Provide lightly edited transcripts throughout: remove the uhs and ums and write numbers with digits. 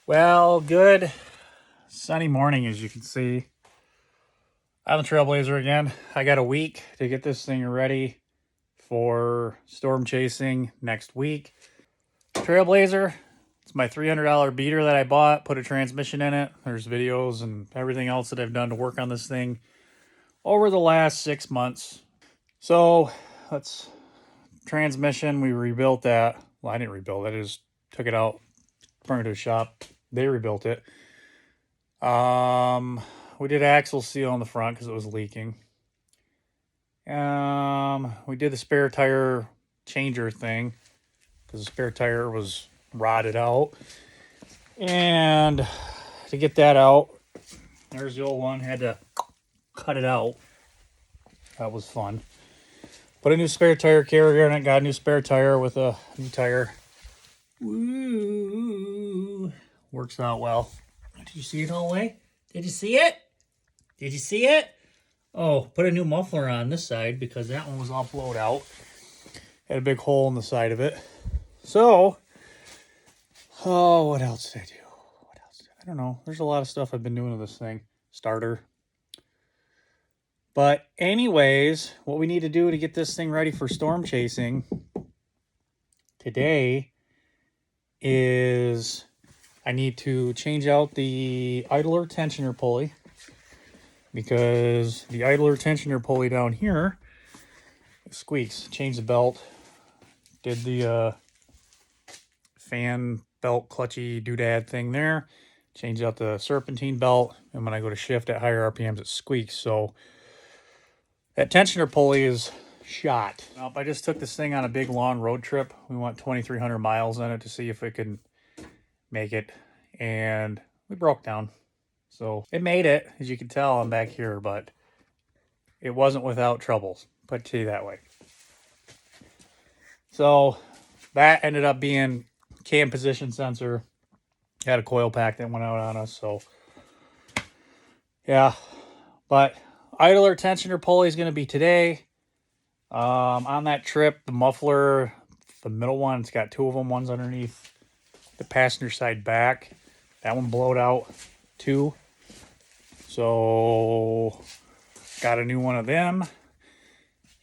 Well, good sunny morning, as you can see. I'm the Trailblazer again. I got a week to get this thing ready for storm chasing next week. Trailblazer, it's my $300 beater that I bought, put a transmission in it. There's videos and everything else that I've done to work on this thing over the last 6 months. So, let's transmission, we rebuilt that. Well, I didn't rebuild it, I just took it out, brought it to a shop. They rebuilt it. We did axle seal on the front because it was leaking. We did the spare tire changer thing because the spare tire was rotted out. And to get that out, there's the old one. Had to cut it out. That was fun. Put a new spare tire carrier in it. Got a new spare tire with a new tire. Woo! Works out well. Did you see it all the way? Did you see it? Did you see it? Oh, put a new muffler on this side because that one was all blowed out. Had a big hole in the side of it. So, what else did I do? I don't know. There's a lot of stuff I've been doing with this thing. Starter. But anyways, what we need to do to get this thing ready for storm chasing today is I need to change out the idler tensioner pulley, because the idler tensioner pulley down here squeaks. Change the belt, did the fan belt clutchy doodad thing there, changed out the serpentine belt, and when I go to shift at higher RPMs it squeaks. So that tensioner pulley is shot. I just took this thing on a big long road trip. We went 2,300 miles on it to see if it could make it, and we broke down. So it made it, as you can tell. I'm back here, but it wasn't without troubles, put it to you that way. So that ended up being cam position sensor. Had a coil pack that went out on us. So yeah, but idler tensioner pulley is going to be today. On that trip, the muffler, the middle one, it's got two of them. One's underneath the passenger side back. That one blowed out too. So got a new one of them.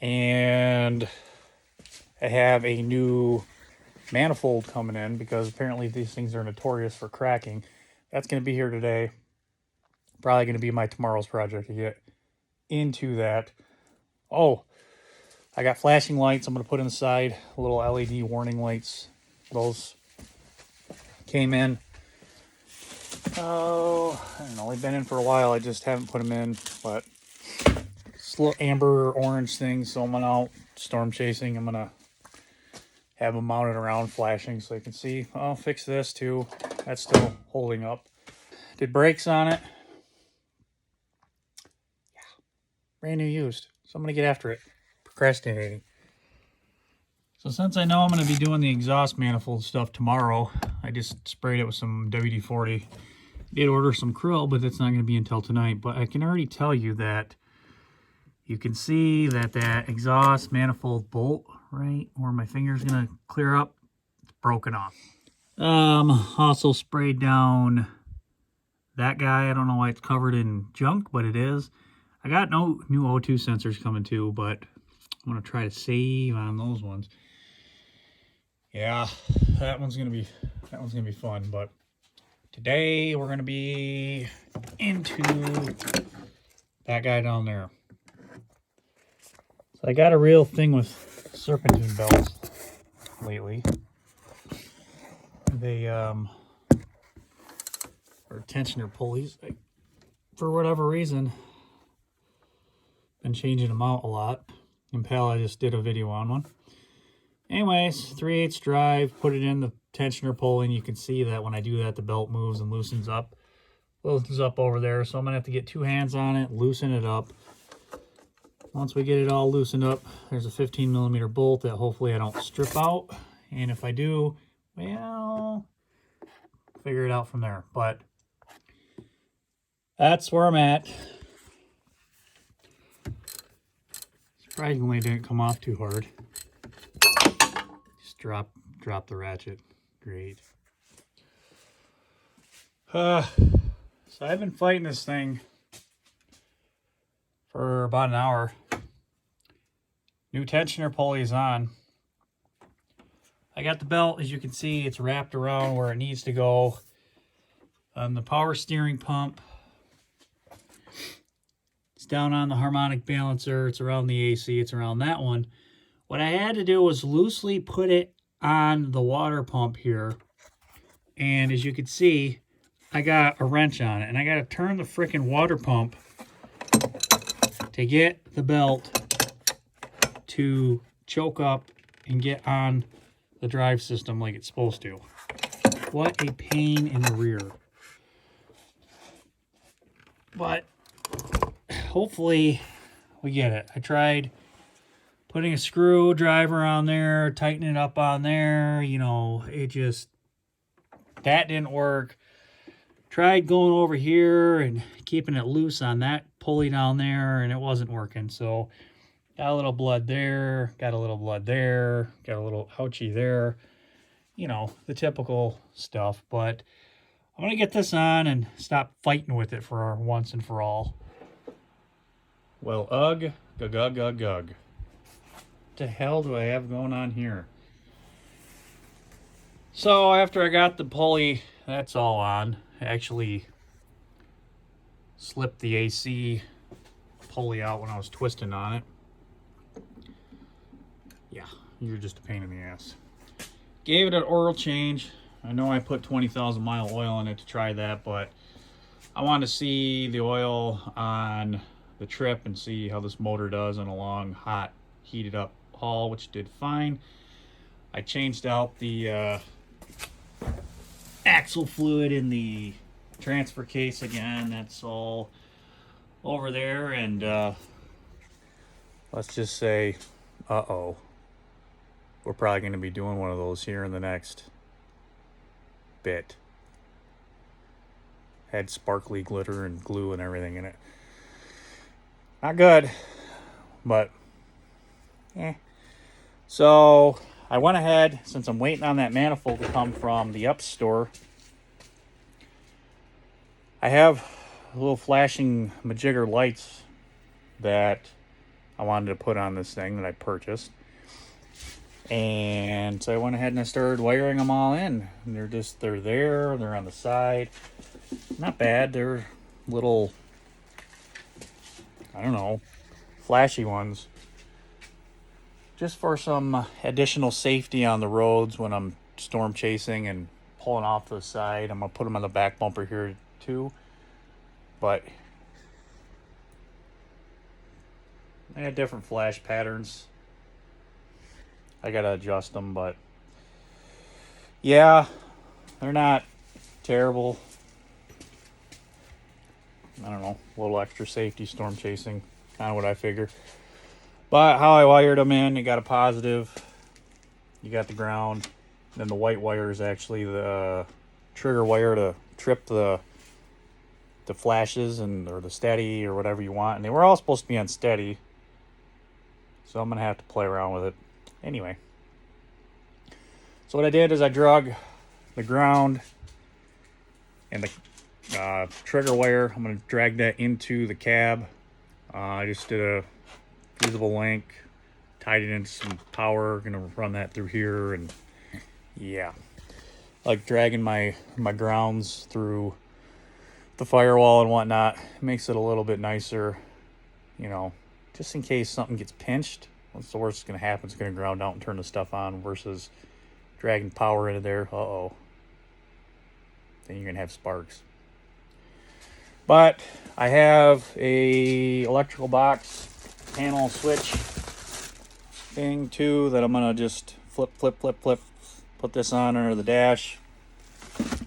And I have a new manifold coming in because apparently these things are notorious for cracking. That's going to be here today. Probably going to be my tomorrow's project to get into that. Oh, I got flashing lights I'm going to put inside, little LED warning lights. Those came in. Oh, I don't know. They've been in for a while. I just haven't put them in, but it's little amber orange things. So I'm going out storm chasing. I'm going to have them mounted around flashing so you can see. I'll fix this too. That's still holding up. Did brakes on it. Yeah, brand new used. So I'm going to get after it. Procrastinating. So since I know I'm going to be doing the exhaust manifold stuff tomorrow, I just sprayed it with some WD-40. Did order some krill, but that's not going to be until tonight. But I can already tell you that you can see that that exhaust manifold bolt right where my finger's going to clear up, it's broken off. Also sprayed down that guy. I don't know why it's covered in junk, but it is. I got no new O2 sensors coming too, but I'm going to try to save on those ones. Yeah, that one's gonna be fun. But today we're gonna be into that guy down there. So I got a real thing with serpentine belts lately. They or tensioner pulleys. For whatever reason, been changing them out a lot. Impel, I just did a video on one. Anyways, 3/8 drive, put it in the tensioner pulley, and you can see that when I do that, the belt moves and loosens up. Loosens up over there, so I'm going to have to get two hands on it, loosen it up. Once we get it all loosened up, there's a 15mm bolt that hopefully I don't strip out. And if I do, well, figure it out from there. But that's where I'm at. Surprisingly, it didn't come off too hard. Drop the ratchet. Great. So I've been fighting this thing for about an hour. New tensioner pulley is on. I got the belt, as you can see, it's wrapped around where it needs to go. On the power steering pump, it's down on the harmonic balancer, it's around the AC, it's around that one. What I had to do was loosely put it on the water pump here. And as you can see, I got a wrench on it. And I got to turn the freaking water pump to get the belt to choke up and get on the drive system like it's supposed to. What a pain in the rear. But hopefully we get it. I tried putting a screwdriver on there, tightening it up on there, you know, it just, that didn't work. Tried going over here and keeping it loose on that pulley down there, and it wasn't working. So got a little blood there, got a little blood there, got a little ouchie there. You know, the typical stuff. But I'm going to get this on and stop fighting with it for once and for all. Well, ugh, gug, gug, gug. What the hell do I have going on here? So after I got the pulley, that's all on. I actually slipped the AC pulley out when I was twisting on it. Yeah, you're just a pain in the ass. Gave it an oil change. I know I put 20,000 mile oil in it to try that, but I wanted to see the oil on the trip and see how this motor does on a long, hot, heated up haul, which did fine. I changed out the axle fluid in the transfer case again. That's all over there, and let's just say, uh-oh. We're probably going to be doing one of those here in the next bit. Had sparkly glitter and glue and everything in it. Not good, but so I went ahead, since I'm waiting on that manifold to come from the Up store. I have little flashing majigger lights that I wanted to put on this thing that I purchased. And so I went ahead and I started wiring them all in. And they're there, they're on the side. Not bad, they're little, I don't know, flashy ones. Just for some additional safety on the roads when I'm storm chasing and pulling off to the side. I'm going to put them on the back bumper here too. But they had different flash patterns. I gotta adjust them, but yeah, they're not terrible. I don't know, a little extra safety storm chasing, kind of what I figure. But how I wired them in, you got a positive, you got the ground, then the white wire is actually the trigger wire to trip the flashes or the steady or whatever you want. And they were all supposed to be on steady, so I'm gonna have to play around with it. Anyway, so what I did is I drug the ground and the trigger wire. I'm going to drag that into the cab. I just did a fusible link, tied it into some power. Going to run that through here, and yeah, like dragging my grounds through the firewall and whatnot. It makes it a little bit nicer, you know, just in case something gets pinched. What's the worst that's going to happen? It's going to ground out and turn the stuff on versus dragging power into there. Uh-oh. Then you're going to have sparks. But I have a electrical box panel switch thing too that I'm going to just flip. Put this on under the dash.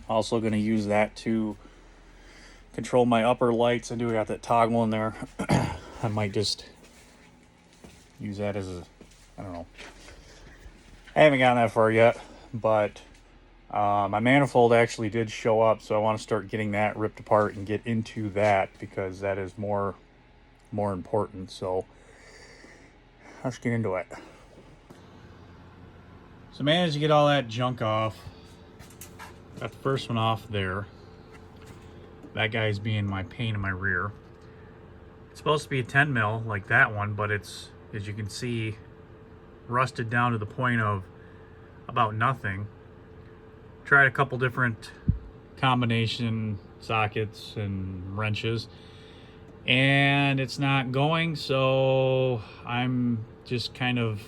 Also going to use that to control my upper lights. I do got that toggle in there. I might just use that as I don't know. I haven't gotten that far yet, but my manifold actually did show up, so I want to start getting that ripped apart and get into that because that is more important. So let's get into it. So managed to get all that junk off. Got the first one off there. That guy's being my pain in my rear. It's supposed to be a 10 mil like that one, but it's, as you can see, rusted down to the point of about nothing. Tried a couple different combination sockets and wrenches, and it's not going, so I'm just kind of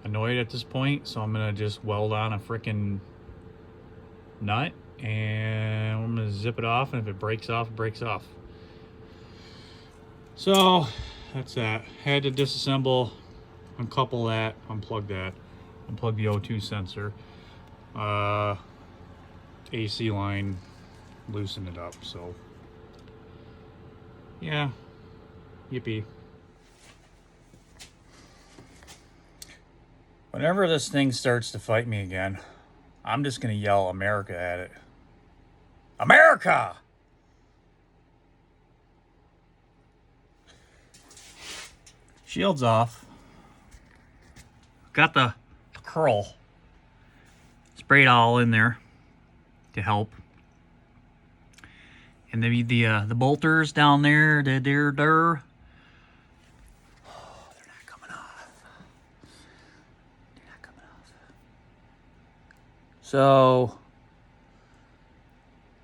annoyed at this point. So I'm gonna just weld on a freaking nut, and I'm gonna zip it off, and if it breaks off, it breaks off. So that's that. Had to disassemble, uncouple that, unplug the O2 sensor, AC line, loosen it up. So yeah, yippee. Whenever this thing starts to fight me again, I'm just gonna yell America at it. America! Shield's off. Got the curl sprayed all in there to help. And the bolters down there, they're not coming off. They're not coming off. So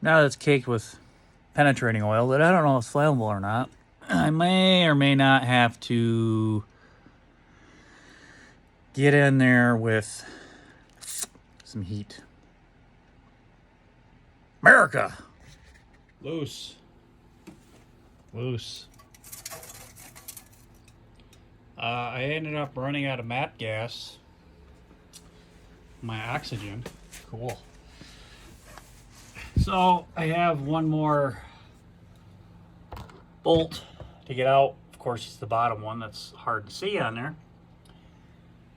now that it's caked with penetrating oil that I don't know if it's flammable or not, I may or may not have to get in there with some heat. America! Loose. I ended up running out of MAP gas. My oxygen. Cool. So I have one more bolt to get out. Of course, it's the bottom one that's hard to see on there.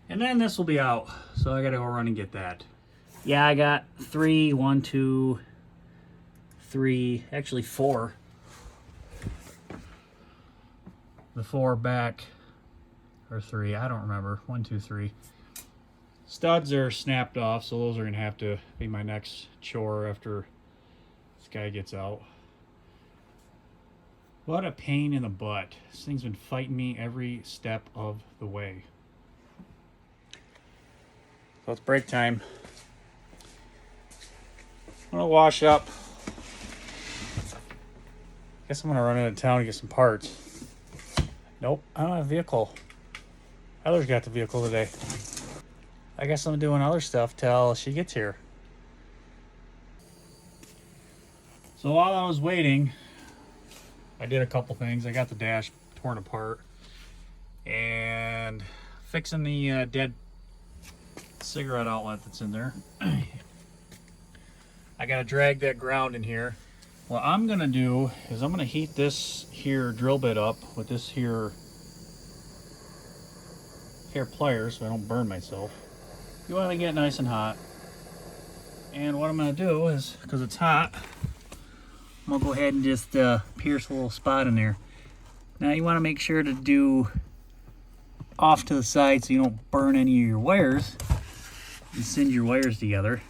And then this will be out. So I gotta go run and get that. Yeah, I got 3, 1, 2, 3, actually 4. The 4 back, or 3, I don't remember. 1, 2, 3. Studs are snapped off, so those are gonna have to be my next chore after this guy gets out. What a pain in the butt. This thing's been fighting me every step of the way. So it's break time. I'm gonna wash up. Guess I'm gonna run into town to get some parts. Nope, I don't have a vehicle. Heather's got the vehicle today. I guess I'm doing other stuff till she gets here. So while I was waiting, I did a couple things. I got the dash torn apart and fixing the dead cigarette outlet that's in there. I gotta drag that ground in here. What I'm gonna do is I'm gonna heat this here drill bit up with this here hair pliers so I don't burn myself. You want to get nice and hot. And what I'm gonna do is, because it's hot, I'm gonna go ahead and just pierce a little spot in there. Now you want to make sure to do off to the side so you don't burn any of your wires and singe your wires together.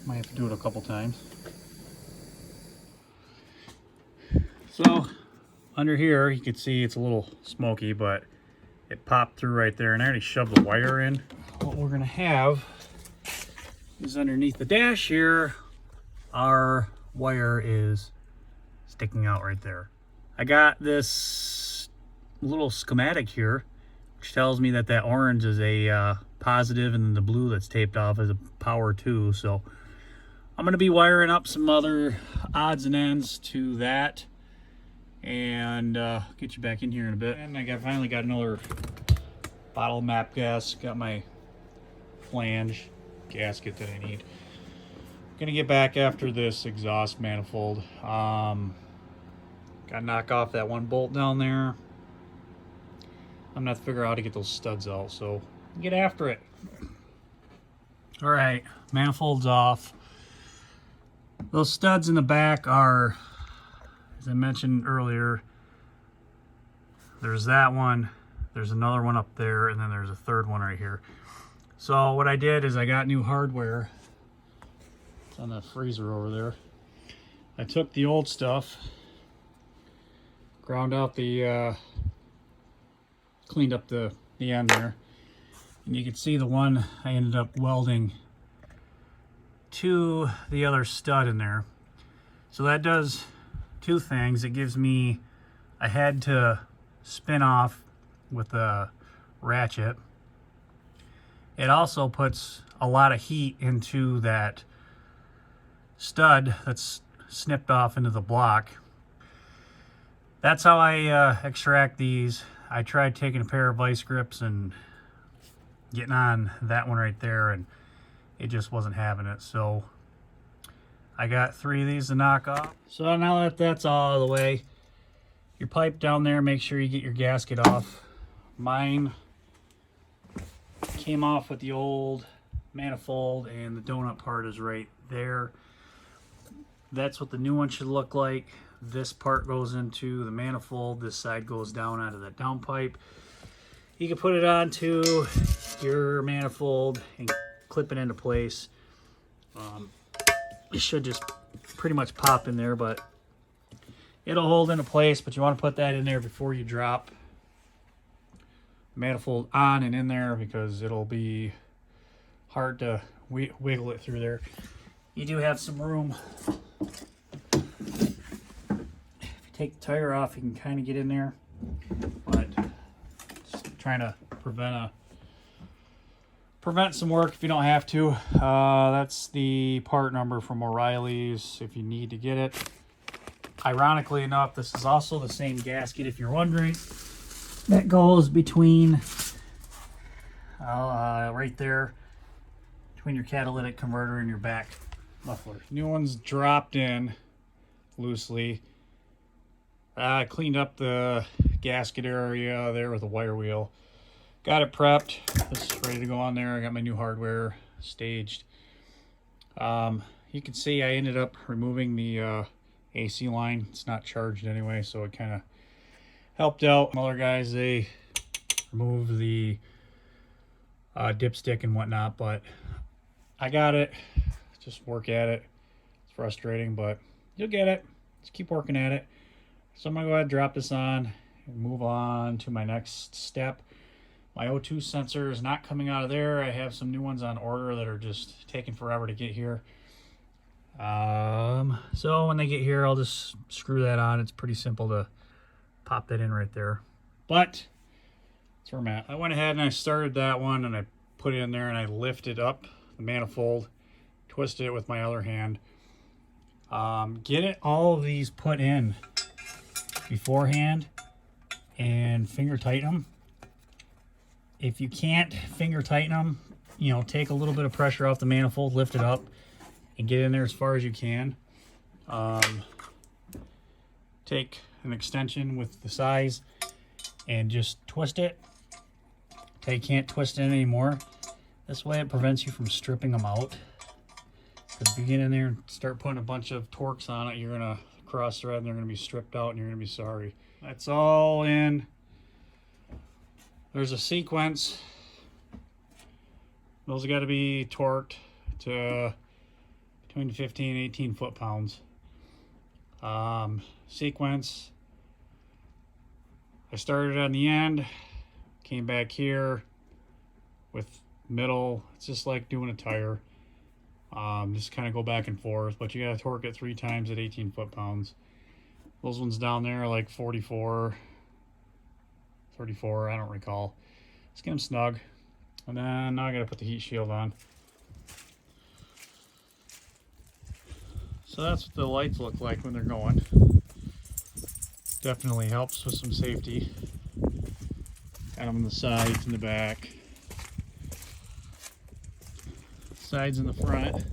Might have to do it a couple times. So under here you can see it's a little smoky, but it popped through right there, and I already shoved the wire in. What we're gonna have is underneath the dash here, our wire is sticking out right there. I got this little schematic here which tells me that orange is a positive, and then the blue that's taped off is a power 2. So I'm going to be wiring up some other odds and ends to that, and get you back in here in a bit. And I finally got another bottle of MAP gas. Got my flange gasket that I need. Gonna get back after this exhaust manifold. Gotta knock off that one bolt down there. I'm gonna have to figure out how to get those studs out, so get after it. All right, manifold's off. Those studs in the back are, as I mentioned earlier, there's that one, there's another one up there, and then there's a third one right here. So what I did is I got new hardware It's on the freezer over there. I took the old stuff, ground out the, cleaned up the end there. And you can see the one I ended up welding to the other stud in there. So that does two things. It gives me a head to spin off with a ratchet. It also puts a lot of heat into that stud that's snipped off into the block. That's how I extract these. I tried taking a pair of vice grips and getting on that one right there, and it just wasn't having it. So I got 3 of these to knock off. So now that that's all out of the way, your pipe down there, make sure you get your gasket off. Mine came off with the old manifold, and the donut part is right there. That's what the new one should look like. This part goes into the manifold. This side goes down onto that downpipe. You can put it onto your manifold and clip it into place. It should just pretty much pop in there, but it'll hold into place. But you want to put that in there before you drop manifold on and in there, because it'll be hard to wiggle it through there. You do have some room. If you take the tire off, you can kind of get in there, but just trying to prevent some work if you don't have to. That's the part number from O'Reilly's if you need to get it. Ironically enough, this is also the same gasket, if you're wondering, that goes between right there, between your catalytic converter and your back muffler. New one's dropped in loosely. I cleaned up the gasket area there with a wire wheel. Got it prepped. This is ready to go on there. I got my new hardware staged. You can see I ended up removing the AC line. It's not charged anyway, so it kind of helped out. Some other guys, they remove the dipstick and whatnot, but I got it. Just work at it. It's frustrating, but you'll get it. Just keep working at it. So I'm gonna go ahead and drop this on and move on to my next step. My O2 sensor is not coming out of there. I have some new ones on order that are just taking forever to get here. So when they get here, I'll just screw that on. It's pretty simple to pop that in right there. But that's where I'm at. I went ahead and I started that one, and I put it in there, and I lifted up the manifold, twisted it with my other hand. Get all of these put in beforehand and finger tighten them. If you can't finger tighten them, you know, take a little bit of pressure off the manifold, lift it up, and get in there as far as you can. Take an extension with the size and just twist it till you can't twist it anymore. This way it prevents you from stripping them out. Because if you get in there and start putting a bunch of Torx on it, you're gonna cross thread and they're gonna be stripped out and you're gonna be sorry. That's all in. There's a sequence. Those have got to be torqued to between 15 and 18 foot-pounds. Sequence. I started on the end, came back here with middle. It's just like doing a tire. Just kind of go back and forth, but you got to torque it 3 times at 18 foot-pounds. Those ones down there are like 44, 34, I don't recall. Let's get them snug. And then now I gotta put the heat shield on. So that's what the lights look like when they're going. Definitely helps with some safety. Got them on the sides and the back. Sides in the front.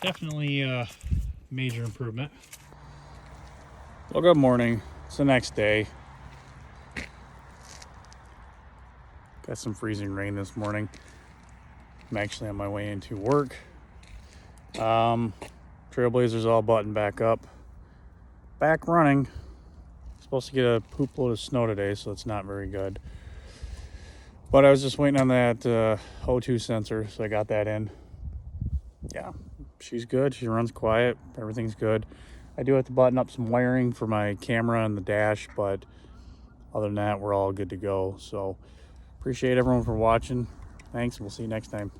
Definitely a major improvement. Well, good morning. It's the next day. Got some freezing rain this morning. I'm actually on my way into work. Trailblazer's all buttoned back up. Back running. Supposed to get a poop load of snow today, so it's not very good. But I was just waiting on that O2 sensor, so I got that in. Yeah, she's good. She runs quiet. Everything's good. I do have to button up some wiring for my camera and the dash, but other than that, we're all good to go. So appreciate everyone for watching. Thanks, and we'll see you next time.